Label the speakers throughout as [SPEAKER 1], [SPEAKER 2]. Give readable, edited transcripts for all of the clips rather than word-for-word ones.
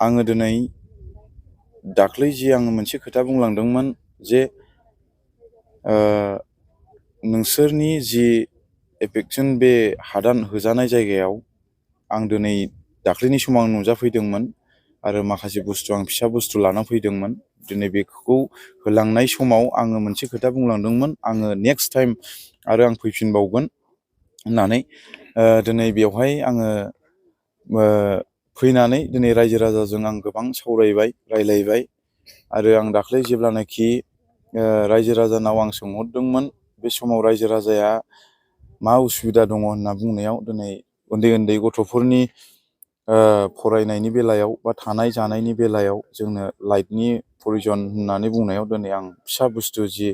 [SPEAKER 1] आङो दिनै दाख्लै जि आङो मोनसे खोथा बुंलांदोंमोन जे नोंसोरनि जि एफेक्सन बे हादान होजानाय जायगायाव आं दिनै दाख्लैनि समाव आं नुजाफैदोंमोन आरो माखासे बुस्थु आं फिसा बुस्थु लाना फैदोंमोन। दिनै बेखौ होलांनाय समाव आङो मोनसे खोथा बुंलांदोंमोन, आङो नेक्स्ट टाइम आरो आं फैफिनबावगोन होननानै। दिनै बेवहाय आङो फैनानै दिनै रायजो राजाजों आं गोबां सावरायबाय, रायलायबाय आरो आं दाख्लै जेब्लानाखि रायजो राजानाव आं सोंहरदोंमोन, बे समाव रायजो राजाया मा उसुबिदा दङ होनना बुंनायाव दिनै उन्दै उन्दै गथ'फोरनि फरायनायनि बेलायाव बा थानाय जानायनि बेलायाव जोंनो लाइटनि प्रयजन होननानै बुंनायाव दिनै आं फिसा बुस्थु जि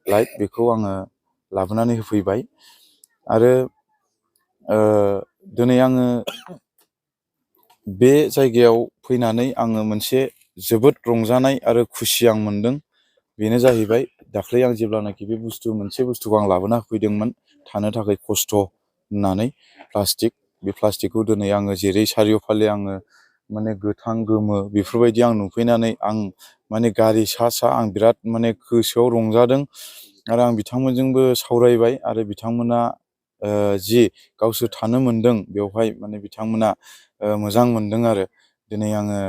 [SPEAKER 1] लाइट बेखौ आङो लाबोनानै होफैबाय। आरो दिनै आङो बे जायगायाव फैनानै आङो मोनसे जोबोद रंजानाय आरो खुसि आं मोनदों। बेनो जाहैबाय दाख्लै आं जेब्लानाखि बे मोनसे बुस्थुखौ आं लाबोना होफैदोंमोन थानो थाखाय खस्थ' होननानै बे प्लास्टिकखौ दिनै आङो जेरै सारिय'फाले आङो माने गोथां गोमो बेफोरबायदि आं नुफैनानै आं माने गारि सा आं बिराद माने गोसोआव रंजादों। आरो आं बिथांमोनजोंबो सावरायबाय आरो बिथांमोना जि गावसोर थानो मोनदों बेवहाय माने बिथांमोना मोजां मोनदों। आरो दिनै आङो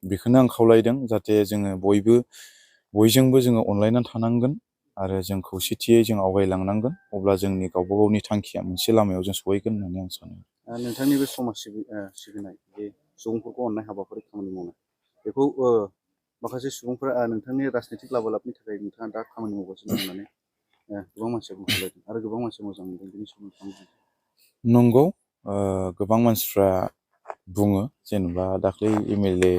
[SPEAKER 1] बेखौनो आं खावलायदों जाहाथे जोङो बयजोंबो जोङो अनलायनानै थानांगोन आरो जों खौसेथियै जों आवगायलांनांगोन, अब्ला जोंनि गावबा गावनि थांखिया मोनसे लामायाव जों सहैगोन होननानै आं सानो।
[SPEAKER 2] नोंथांनि बे समाज सिबिनाय बे सुबुंफोरखौ अननाय हाबाफारि खामानि मावनाय बेखौ माखासे सुबुंफोरा नोंथांनि राजनितिक लाबोलाबनि थाखाय नोंथाङा दा खामानि मावगासिनो होननानै गोबां मानसिया बुंखालायदों आरो गोबां मानसिया मोजां मोनदों। बेनि सोमोन्दै
[SPEAKER 1] नंगौ, गोबां मानसिफ्रा बुङो जेनेबा दाख्लै MLA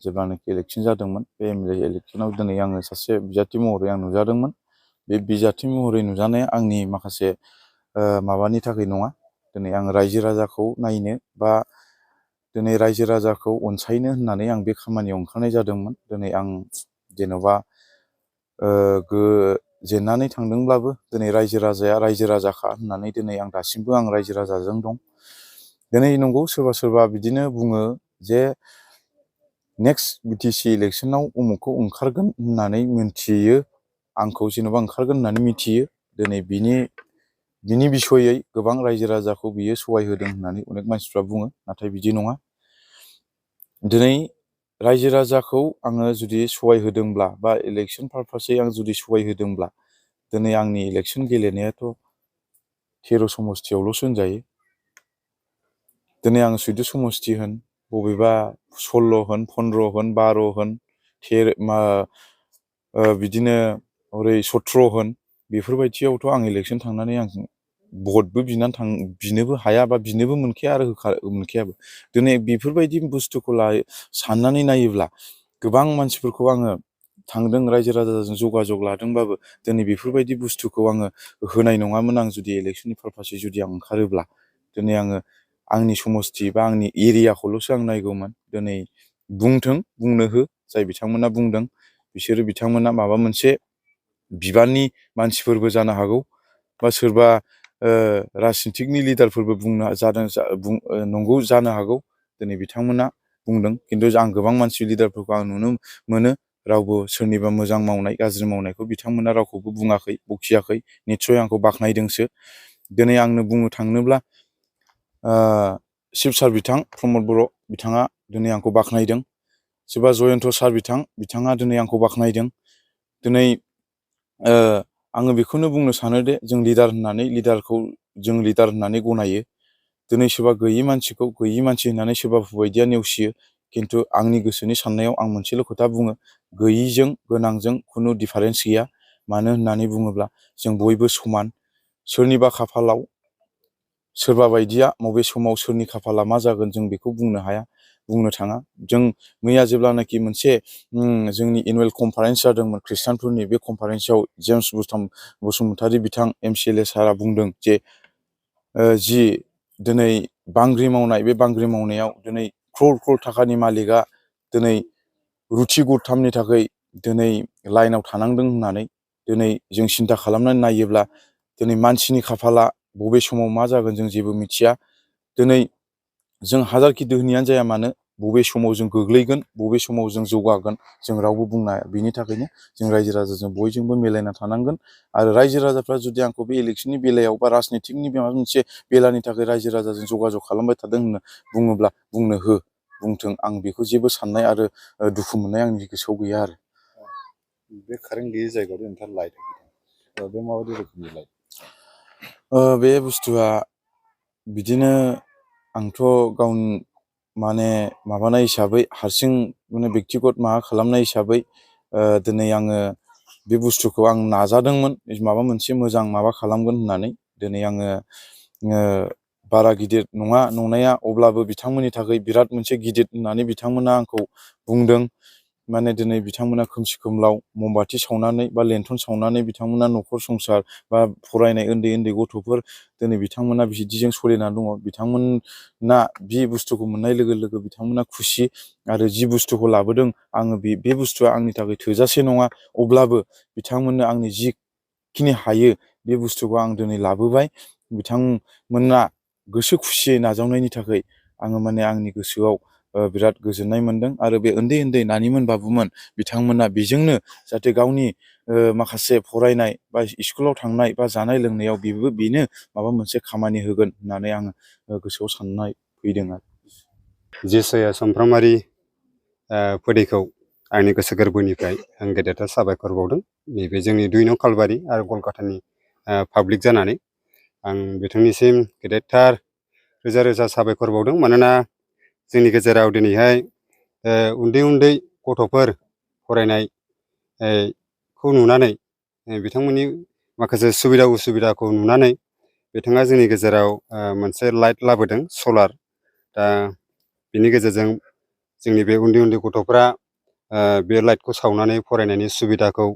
[SPEAKER 1] जेब्लानाखि इलेक्सन जादोंमोन, बे MLA इलेक्सनाव दिनै आङो सासे बिजाथि महरै आं नुजादोंमोन। बे बिजाथि महरै नुजानाया आंनि माखासे माबानि थाखाय नङा। दिनै आं रायजो राजाखौ नायनो बा दिनै रायजो राजाखौ अनसायनो होननानै आं बे खामानियाव ओंखारनाय जादोंमोन। दिनै आं जेन'बा जेननानै थांदोंब्लाबो दिनै रायजो राजाया रायजो राजाखा होननानै दिनै आं दासिमबो आं रायजो राजाजों दं। दिनै नंगौ सोरबा सोरबा बिदिनो बुङो जे नेक्स्ट BTC इलेक्सनाव उमुखखौ ओंखारगोन होननानै मिथियो, आंखौ जेन'बा ओंखारगोन होननानै मिथियो। दिनै बिनि बिसयै गोबां रायजो राजाखौ बियो सहाय होदों होननानै अनेक मानसिफ्रा बुङो, नाथाय बिदि नङा। दिनै रायजो राजाखौ आङो जुदि सहाय होदोंब्ला बा इलेक्सन पारपासै आं जुदि सहाय होदोंब्ला दिनै आंनि इलेक्सन गेलेनायाथ' 13 समस्तियावल'सो होनजायो। दिनै आं 14 समस्ति होन, बबेबा 16 होन, 15 होन, 12 होन, बिदिनो ओरै 17 होन, बेफोरबायदियावथ' आं इलेक्सन थांनानै आं भटबो बिनोबो हाया बा बिनोबो मोनखाया आरो मोनखायाबो। दिनै बेफोरबायदि बुस्थुखौ साननानै नायोब्ला गोबां मानसिफोरखौ आङो थांदों रायजो राजाजों जगाजग लादोंबाबो दिनै बेफोरबायदि बुस्थुखौ आङो होनाय नङामोन। आं जुदि इलेक्सननि पारपासै जुदि आं ओंखारोब्ला दिनै आङो आंनि समस्ति बा आंनि एरियाखौल'सो आं नायगौमोन। दिनै बुंनो हो, जाय बिथांमोना बुंदों बिथांमोना माबा मोनसे बिबाननि मानसिफोरबो जानो हागौ बा सोरबा राजनितिकनि लिडारफोरबो नंगौ जानो हागौ। दिनै बिथांमोना बुंदों, खिन्थु आं गोबां मानसि लिडारफोरखौ आं नुनो मोनो रावबो सोरनिबा मोजां मावनाय गाज्रि मावनायखौ बिथांमोना रावखौबो बुङाखै, बखियाखै, निस्सय आंखौ बाख्नायदोंसो। दिनै आंनो बुंनो थाङोब्ला चिफ सार बिथां प्रमद बर' बिथाङा दिनै आंखौ बाख्नायदों। सोरबा जयन्त सार बिथाङा दिनै आंखौ बाख्नायदों। दिनै आङो बेखौनो बुंनो सानोदि जों लिडारखौ जों लिडार होननानै गनायो। दिनै सोरबा गैयि मानसिखौ गैयि मानसि होननानै सोरबा बायदिया नेवसियो, खिन्थु आंनि गोसोनि साननायाव आं मोनसेल' खोथा बुङो, गैयिजों गोनांजों खुनु डिफारेन्स गैया। मानो होननानै बुङोब्ला जों बयबो समान। सोरनिबा खाफालाव सोरबा बायदिया बबे समाव सोरनि खाफाला मा जागोन जों बेखौ बुंनो हाया, बुंनो थाङा। जों मैया जेब्लानाखि मोनसे जोंनि एनुवेल कनफारेन्स जादोंमोन खृष्टानफोरनि, बे कनफारेन्सआव जेम्स बसुमतारी बिथां MCLA सारा बुंदों जे जि दिनै बांग्रि मावनाय, बे बांग्रि मावनायाव दिनै क्रर थाखानि मालिकआ दिनै रुथि गरथामनि थाखाय दिनै लाइनाव थानांदों होननानै दिनै जों सिन्था खालामनानै नायोब्ला दिनै मानसिनि खाफाला बबे समाव मा जागोन जों जेबो मिथिया। दिनै जों हाजारखि दोहोनियानो जाया मानो बबे समाव जों गोग्लैगोन, बबे समाव जों जौगागोन, जों रावबो बुंनो हाया। बिनि थाखायनो जों रायजो राजाजों बयजोंबो मिलायना थानांगोन। आरो रायजो राजाफ्रा जुदि आंखौ बे इलेक्सननि बेलायाव बा राजनितिकनि माबा मोनसे बेलानि थाखाय रायजो राजाजों जगाजग खालामबाय थादों होनना बुङोब्ला बुंनो हो, बुंथों। आं बेखौ जेबो साननाय आरो दुखु मोननाय आंनि गोसोआव गैया आरो।
[SPEAKER 2] बे कारेन्ट गैयि जायगायाव नोंथाङा लाइट बे माबायदि रोखोमनि लाइट?
[SPEAKER 1] बे बुस्थुआ बिदिनो आंथ' गावनि माने माबानाय हिसाबै हारसिं माने बेक्तिगत माबा खालामनाय हिसाबै दिनै आङो बे बुस्थुखौ आं नाजादोंमोन माबा मोनसे मोजां माबा खालामगोन होननानै। दिनै आङो बारा गिदिर नङा नंनाया, अब्लाबो बिथांमोननि थाखाय बिराद मोनसे गिदिर होननानै बिथांमोना आंखौ बुंदों। माने दिनै बिथांमोना खोमसि खोमलाव ममबाथि सावनानै बा लेन्थन सावनानै बिथांमोना न'खर संसार बा फरायनाय उन्दै उन्दै गथ'फोर दिनै बिथांमोना बिदिजों सोलिनानै दङ। बिथांमोना बे बुस्थुखौ मोननाय लोगो लोगो बिथांमोना खुसि। आरो जि बुस्थुखौ लाबोदों आङो बे बुस्थुआ आंनि थाखाय थोजासे नङा, अब्लाबो बिथांमोननो आंनि जिखिनि हायो बे बुस्थुखौ आं दिनै लाबोबाय। बिथांमोना गोसो खुसियै नाजावनायनि थाखाय आङो माने आंनि गोसोआव बिराद गोजोननाय मोनदों। आरो बे उन्दै उन्दै नानिमोन बाबुमोन बिथांमोना बेजोंनो जाहाथे गावनि माखासे फरायनाय बा स्कुलाव थांनाय बा जानाय लोंनायाव बेनो माबा मोनसे खामानि होगोन होननानै आङो गोसोआव साननाय फैदों आरो।
[SPEAKER 3] जेसया समफ्रामारि फोदैखौ आंनि गोसो गोरबोनिफ्राय आं गेदेरथार साबायखर बावदों। नैबे जोंनि 2 नं खालबारि आरो गलकातानि पाब्लिक जानानै आं बिथांनिसिम गेदेरथार रोजा रोजा साबायखर बावदों। मानोना जोंनि गेजेराव दिनैहाय उन्दै उन्दै गथ'फोर फरायनायखौ नुनानै बिथांमोननि माखासे सुबिदा उसुबिदाखौ नुनानै बिथाङा जोंनि गेजेराव मोनसे लाइट लाबोदों, सलार। दा बिनि गेजेरजों जोंनि बे उन्दै उन्दै गथ'फ्रा बे लाइटखौ सावनानै फरायनायनि सुबिदाखौ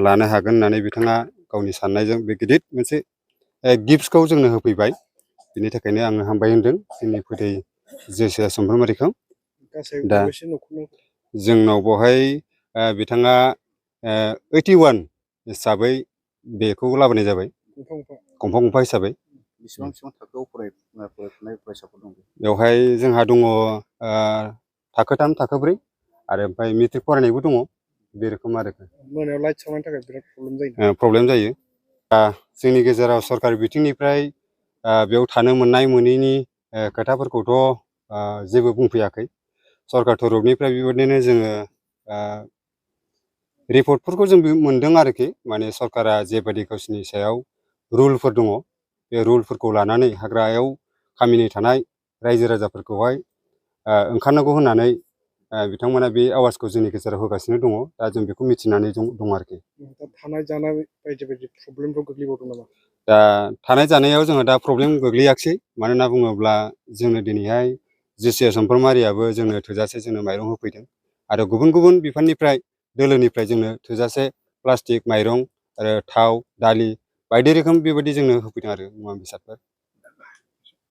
[SPEAKER 3] लानो हागोन होननानै बिथाङा गावनि साननायजों बे गिदिर मोनसे गिफ्टखौ जोंनो होफैबाय। बिनि थाखायनो आङो हामबाय होनदों जोंनि फोदै जेसया समफ्रामारिखौ। दा जोंनाव बेवहाय बिथाङा 81 हिसाबै बेखौ लाबोनाय जाबाय, गंफा गंफा हिसाबै।
[SPEAKER 2] बेसेबां थाखोआव फरायफुनाय फरायसाफोर दं?
[SPEAKER 3] बेवहाय जोंहा दङ थाखो 3, थाखो 4 आरो ओमफ्राय मेट्रिक फरायनायबो दङ। बे रोखोम आरो
[SPEAKER 4] मोनायाव लाइट सावनायनि थाखाय बिराद
[SPEAKER 3] प्रब्लेम जायो। जोंनि गेजेराव सरकारि बिथिंनिफ्राय बेयाव थानो मोननाय मोनैनि खोथाफोरखौथ' जेबो बुंफैयाखै। सरकार तरफनिफ्राय बेबायदिनो जोङो रिपर्टफोरखौ जों मोनदों आरोखि। माने सरकारा जेबायदि गावसिनि सायाव रुलफोर दङ, बे रुलफोरखौ लानानै हाग्रायाव खामिनै थानाय रायजो राजाफोरखौहाय ओंखारनांगौ होननानै बिथांमोना बे आवाजखौ जोंनि गेजेराव होगासिनो दङ। दा जों बेखौ मिथिनानै दं आरोखि।
[SPEAKER 4] थानाय जानाय बायदि बायदि प्रब्लेमफ्राव गोग्लैबावदों नामा?
[SPEAKER 3] दा थानाय जानायाव जोङो दा प्रब्लेम गोग्लैयाखिसै। मानो होनना बुङोब्ला जोंनो दिनैहाय जेसया समफ्रामारियाबो जोंनो थोजासे जोंनो माइरं होफैदों। आरो गुबुन गुबुन बिफाननिफ्राय दोलोनिफ्राय जोंनो थोजासे प्लास्टिक, माइरं आरो थाव, दालि बायदि रोखोम बेबायदि जोंनो होफैदों आरो मुवा बेसादफोर।